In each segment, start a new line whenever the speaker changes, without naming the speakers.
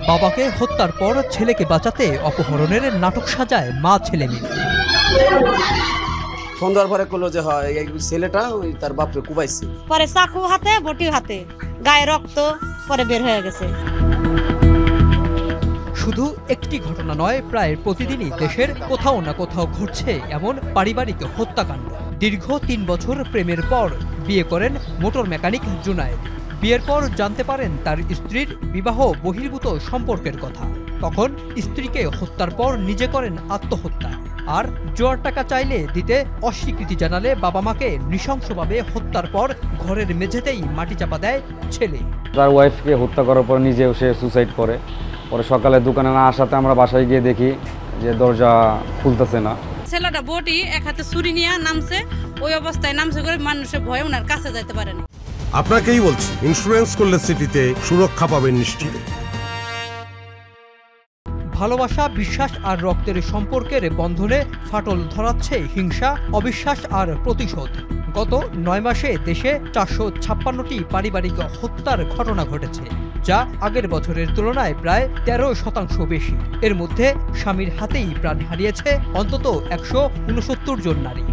বাবাকে হত্যার পর ছেলেকে বাঁচাতে অপহরণের নাটক সাজায় মা ছেলে মিলে।
সন্ধ্যার পরে কলো যে হয় এই ছেলেটা ওই তার বাপরে কুবাইছে,
পরে চাকু হাতে বটি হাতে, গায়ে রক্ত, পরে বের হয়ে গেছে।
শুধু একটি ঘটনা নয়, প্রায় প্রতিদিনই দেশের কোথাও না কোথাও ঘটছে এমন পারিবারিক হত্যাকাণ্ড। দীর্ঘ ৩ বছর প্রেমের পর বিয়ে করেন মোটর মেকানিক জুনায়েদ। বিয়ের পর জানতে পারেন তার স্ত্রীর বিবাহ বহির্ভূত সম্পর্কের কথা। তখন স্ত্রীকে হত্যার পর নিজে করেন আত্মহত্যা। আর জোয়ার টাকা চাইলে দিতে অস্বীকৃতি জানালে বাবা মাকে নৃশংসভাবে হত্যার পর ঘরের মেঝেতেই মাটি চাপা দেয় ছেলে।
তার ওয়াইফকে হত্যা করার পর নিজেও সে সুসাইড করে। পরে সকালে দোকানে না আসাতে আমরা বাসায় গিয়ে দেখি যে দরজা খুলতেছে না।
ছেলেটা বটি এক হাতে ছুরি নিয়ে নামছে, ওই অবস্থায় নামছে করে মানুষের ভয়ে ওনার কাছে যেতে পারে না।
আপনাকেই বলছি, ইন্স্যুরেন্স করলে সিটিতে সুরক্ষা পাবেন নিশ্চিত।
ভালোবাসা, বিশ্বাস আর রক্তের সম্পর্কের বন্ধনে ফাটল ধরাচ্ছে হিংসা, অবিশ্বাস আর প্রতিশোধ। গত ৯ মাসে দেশে ৪৫৬টি পারিবারিক হত্যার ঘটনা ঘটেছে, যা আগের বছরের তুলনায় প্রায় ১৩% বেশি। এর মধ্যে স্বামীর হাতেই প্রাণ হারিয়েছে অন্তত ১৬৯ জন নারী।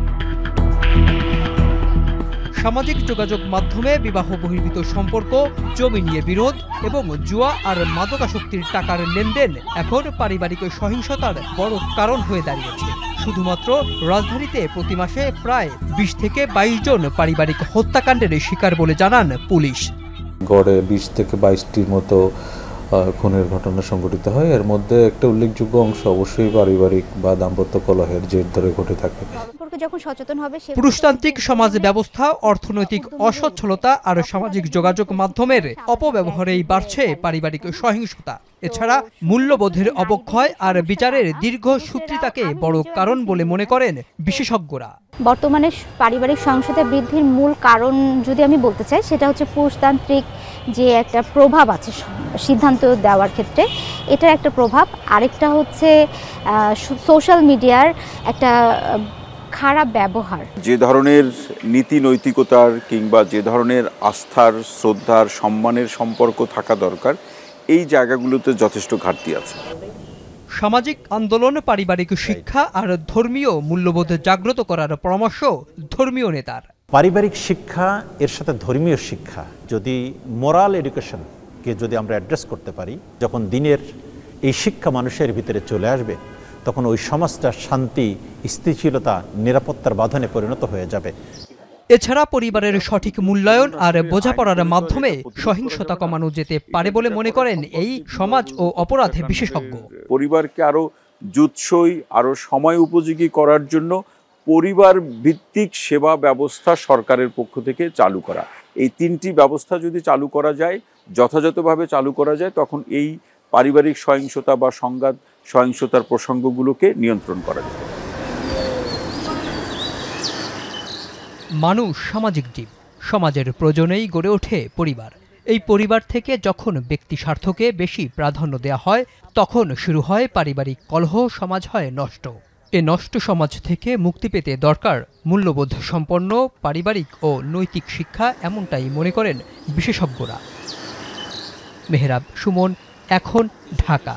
সামাজিক যোগাযোগ মাধ্যমে বিবাহ বহির্ভূত সম্পর্ক, জমি নিয়ে বিরোধ এবং জুয়া আর মাদকাসক্তির টাকার লেনদেন এখন পারিবারিক সহিংসতার বড় কারণ হয়ে দাঁড়িয়েছে। শুধুমাত্র রাজধানীতে প্রতি মাসে প্রায় ২০ থেকে ২২ জন পারিবারিক হত্যাকাণ্ডের শিকার বলে জানান পুলিশ।
গড়ে ২০ থেকে ২২টির মতো খুনের ঘটনা সংঘটিত হয়। এর মধ্যে একটা উল্লেখযোগ্য অংশ অবশ্যই পারিবারিক বা দাম্পত্য কলহের জের ধরে ঘটে থাকে।
পুরুষতান্ত্রিক সমাজ ব্যবস্থা, অর্থনৈতিক অসচ্ছলতা আর সামাজিক যোগাযোগ মাধ্যমের অপব্যবহারেই বাড়ছে পারিবারিক সহিংসতা। এছাড়া মূল্যবোধের অবক্ষয় আর বিচারের দীর্ঘসূত্রিতাকে বড় কারণ বলে মনে করেন বিশেষজ্ঞরা।
বর্তমানে পারিবারিক সহিংসতা বৃদ্ধির মূল কারণ যদি আমি বলতে চাই, সেটা হচ্ছে পুরুষতান্ত্রিক যে একটা প্রভাব আছে সিদ্ধান্ত দেওয়ার ক্ষেত্রে, এটার একটা প্রভাব। আরেকটা হচ্ছে সোশ্যাল মিডিয়ার একটা খারাপ ব্যবহার।
যে ধরনের নীতি নৈতিকতার কিংবা যে ধরনের আস্থার, শ্রদ্ধার, সম্মানের সম্পর্ক থাকা দরকার, এই জায়গাগুলোতে যথেষ্ট ঘাটতি আছে।
সামাজিক আন্দোলন, পারিবারিক শিক্ষা আর ধর্মীয় মূল্যবোধ জাগ্রত করার পরামর্শ ধর্মীয় নেতার।
পারিবারিক শিক্ষা এর সাথে ধর্মীয় শিক্ষা, যদি মোরাল এডুকেশনকে যদি আমরা অ্যাড্রেস করতে পারি, যখন দিনের এই শিক্ষা মানুষের ভিতরে চলে আসবে, তখন ওই সমাজটা শান্তি, স্থিতিশীলতা, নিরাপত্তার বাঁধনে পরিণত হয়ে যাবে।
এছাড়া পরিবারের সঠিক মূল্যায়ন আর বোঝাপড়ার মাধ্যমে সহিংসতা কমানো যেতে পারে বলে মনে করেন এই সমাজ ও অপরাধ বিশেষজ্ঞ।
পরিবারকে আরো জুৎসই, আরো সময় উপযোগী করার জন্য পরিবার ভিত্তিক সেবা ব্যবস্থা সরকারের পক্ষ থেকে চালু করা, এই ৩টি ব্যবস্থা যদি চালু করা যায়, যথাযথভাবে চালু করা যায়, তখন এই পারিবারিক সহিংসতা বা সংঘাত সহিংসতার প্রসঙ্গগুলোকে নিয়ন্ত্রণ করা যায়।
মানুষ সামাজিক জীব, সমাজের প্রয়োজনেই গড়ে ওঠে পরিবার। এই পরিবার থেকে যখন ব্যক্তি স্বার্থকে বেশি প্রাধান্য দেওয়া হয়, তখন শুরু হয় পারিবারিক কলহ, সমাজ হয় নষ্ট। এ নষ্ট সমাজ থেকে মুক্তি পেতে দরকার মূল্যবোধ সম্পন্ন পারিবারিক ও নৈতিক শিক্ষা, এমনটাই মনে করেন বিশেষজ্ঞরা। মেহরাব সুমন, এখন, ঢাকা।